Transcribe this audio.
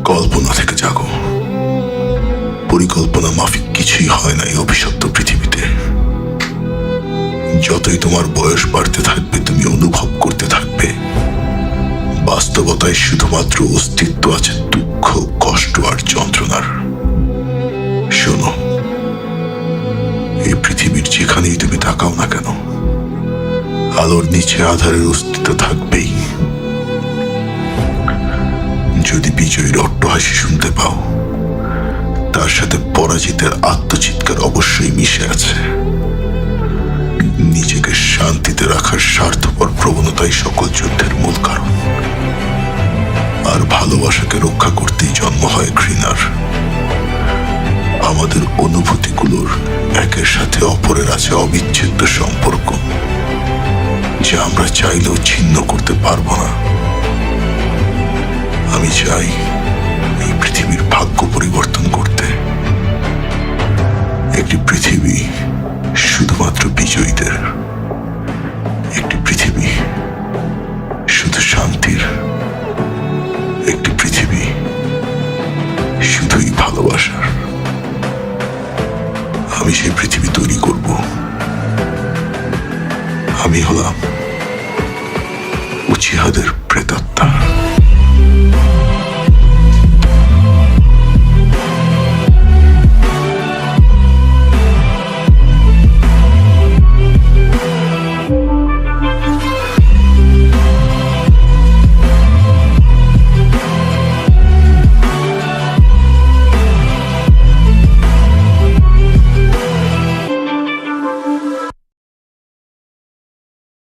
কল্পনা থেকে জাগো। পরিকল্পনা মাফিক কিছুই হয় না এই অভিশপ্ত পৃথিবীতে। যতই তোমার বয়স বাড়তে থাকবে, তুমি অনুভব করতে থাকবে বাস্তবতায় শুধুমাত্র অস্তিত্ব আছে দুঃখ, কষ্ট আর যন্ত্রণার। শোনো, এই পৃথিবীর যেখানেই তুমি তাকাও না কেন, আলোর নিচে আধারের অস্তিত্ব থাকবেই। যদি বিজয়ীর অট্টহাসি শুনতে পাও, তার সাথে পরাজিতের আত্মচিৎকার অবশ্যই মিশে আছে। নিজেকে শান্তিতে রাখার স্বার্থপর প্রবণতাই সকল যুদ্ধের মূল কারণ। আর ভালোবাসাকে রক্ষা করতেই জন্ম হয় ঘৃণার। আমাদের অনুভূতিগুলোর একের সাথে অপরের আছে অবিচ্ছেদ্য সম্পর্ক, যা আমরা চাইলেও ছিন্ন করতে পারবো না। আমি চাই এই পৃথিবীর ভাগ্য পরিবর্তন করতে। একটি পৃথিবী শুধুমাত্র বিজয়ীদের, একটি পৃথিবী শুধু শান্তির, একটি পৃথিবী শুধুই ভালোবাসার। আমি সেই পৃথিবী তৈরি করব। আমি হলাম উচিহাদের প্রেতাত্মা।